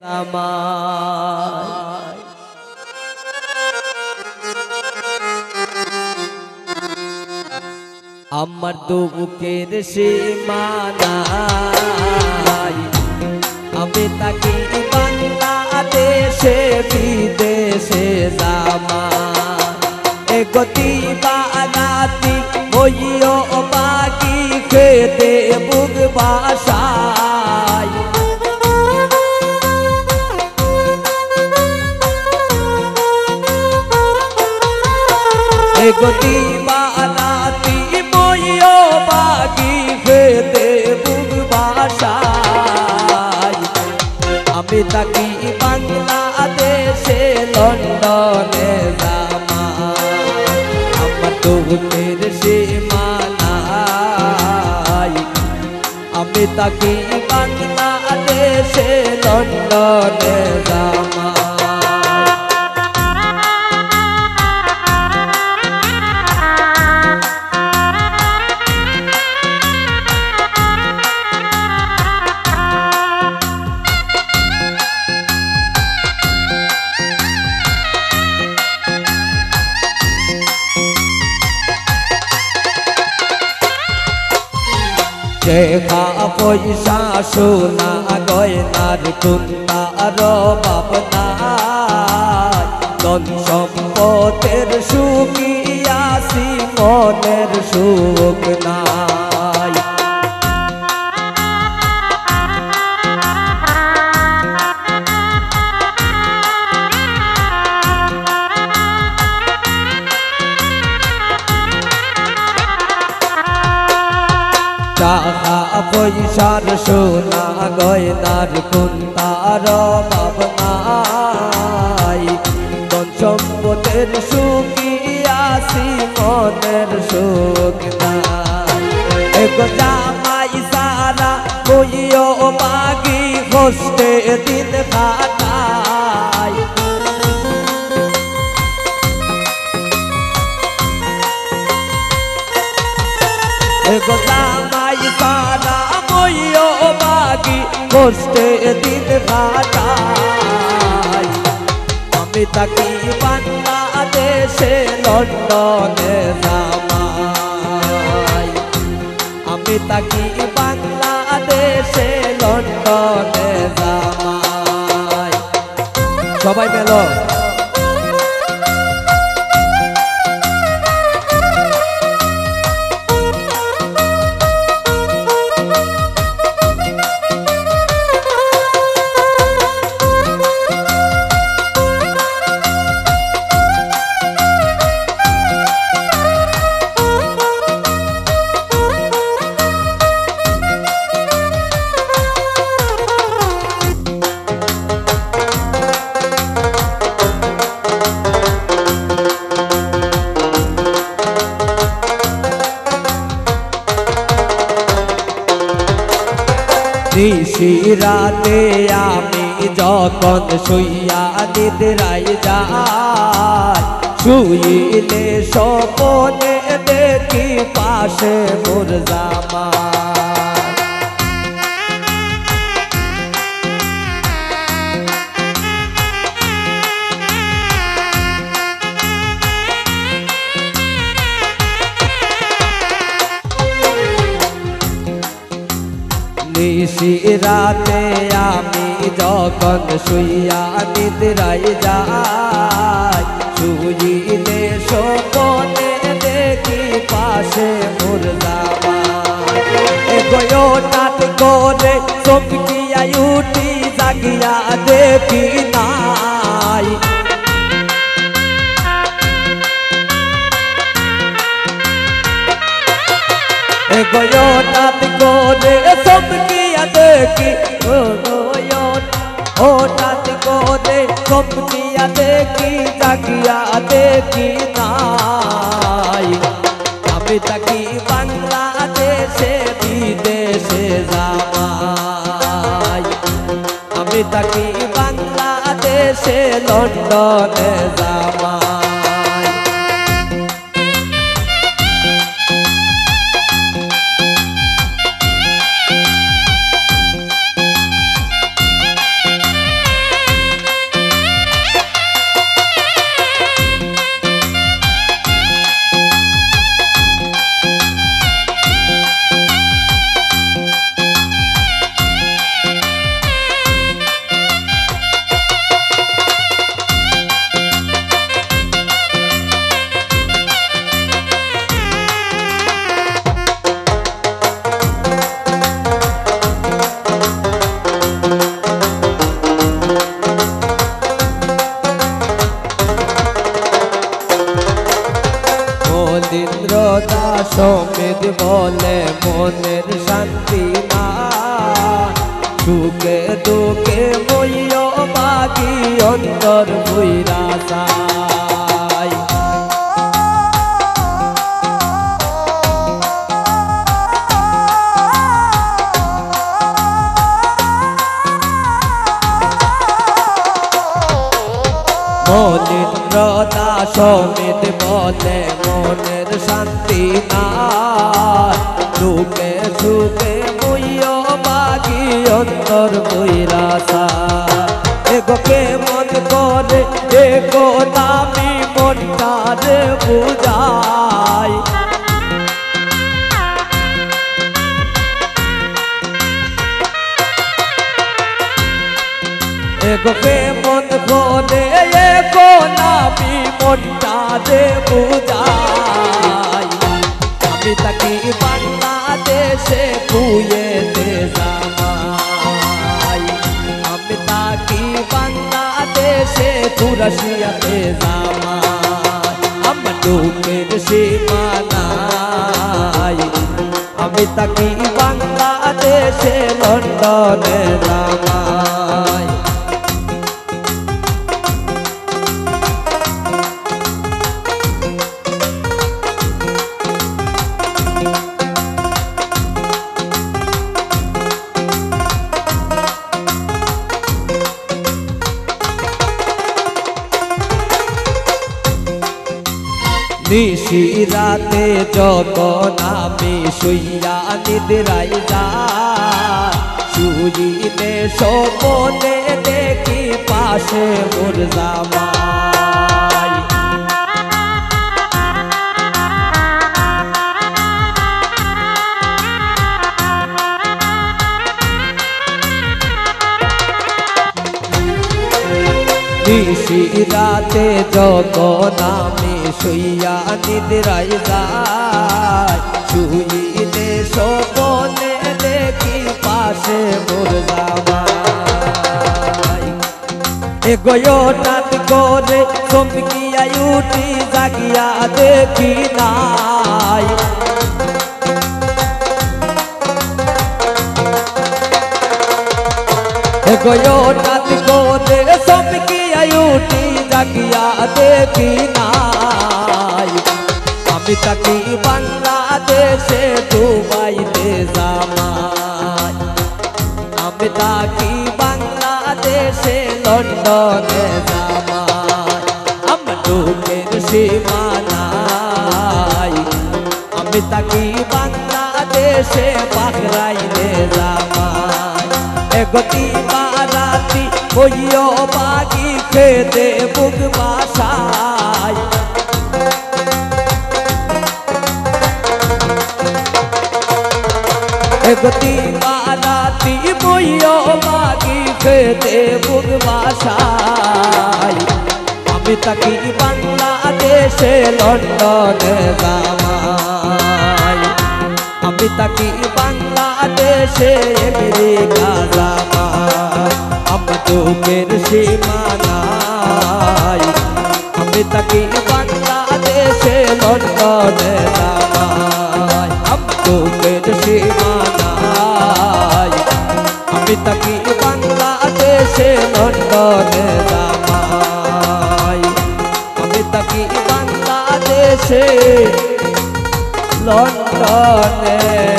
আমায় আমার দুঃখের সীমানায় আমি তাকি বাংলাদেশে বিদেশে জামাই এ গতি বানাতি হইও বাকি খেতে বুক বাসায় এ গতি বানাতি হইও বাকি খেতে বুক বাসায় আমি তাকি বাংলাদেশে লন্ডনে জামাই আমার দুঃখের সীমানায় আমি তাকি বাংলাদেশে লন্ডনে জামাই টেকা পয়সা সোনা গয়নার কুন্তার ভাবনায় ধন সম্পদের সুখী আসি মনের সুখ নাই টাকা পয়সার সোনা গয়নার কুন্তার ভাবনায় ধন সম্পদের সুখী আসি মনের সুখ নাই এগো জামাই সারা কইও বাগি কষ্টে দিন কাটাই এগো জামাই সারা কইও বাগি কষ্টে দিন কাটাই আমি তাকি বাংলাদেশে লন্ডনে জামাই আমি তাকি বাংলাদেশে লন্ডনে জামাই সবাই মেলো নিশিরাতে আমি যখন শুইয়া নিদ্রায় যাই শুইলে স্বপ্নে দেখি পাশে মোর জামাই নিশিরাতে আমি যখন শুইয়া নিদ্রায় যাই শুইলে স্বপ্নে দেখি পাশে মোর জামাই এগো নাট করে চমকিয়া উঠি জাগিয়া দেখি নাই এগো নাট করে চমকিয়া দেখি ও নাট করে চমকিয়া দেখি জাগিয়া দেখি নাই আমি তাকি বাংলাদেশে বিদেশে জামাই আমি তাকি বাংলাদেশে লন্ডনে জামাই সমিত বলে মনের শান্তি না সুখে দুঃখে মইও বাগি অন্তর বইরা চাই মনীন্দ্র দাস সমিত বলে মনের শান্তি না সুখে সুখে মইও বাগি অন্তর বইরা চাই এগো কেমন করে এগো দামি মনটারে বুঝাই এগো কেমন করে এগো দামি মনটারে বুঝাই আমি তাকি বাংলাদেশে বুয়েতে জামাই আমি তাকি বাংলাদেশে তুরাশিয়াতে জামাই আমার দুঃখের সীমানাই আমি তাকি বাংলাদেশে লন্ডনে জামাই নিশি রাতে যখন আমি শুইয়া নিদ্রাই যাই শুইলে স্বপ্নে দেখি পাশে মোর জামাই নিশি রাতে যখন আমি শুইয়া নিদ্রাই যাই শুইলে স্বপ্নে দেখি পাশে মোর জামাই এগো রাত করে চমকিয়া উঠি জাগিয়া দেখি নাই এগো রাত করে চমকিয়া উঠি জাগিয়া দেখি নাই আমি তাকি বাংলাদেশে দুবাইতে জামাই আমি তাকি বাংলাদেশে লন্ডনে জামাই আমার দুঃখের সীমানাই আমি তাকি বাংলাদেশে বাহরাইনে জামাই এগতি বারাতি হইও বাগি খেতে বুক বাসায় এগতি বারাতি হইও বাগি খেতে বুক বাসায় আমি তাকি বাংলাদেশে লন্ডনে জামাই আমি তাকি বাংলাদেশে আমেরিকা জামাই আমার দুঃখের সীমানাই আমি তাকি বাংলাদেশে লন্ডনে জামাই আমার দুঃখের সীমানাই আমি তাকি বাংলাদেশে লন্ডনে জামাই আমি তাকি বাংলাদেশে লন্ডনে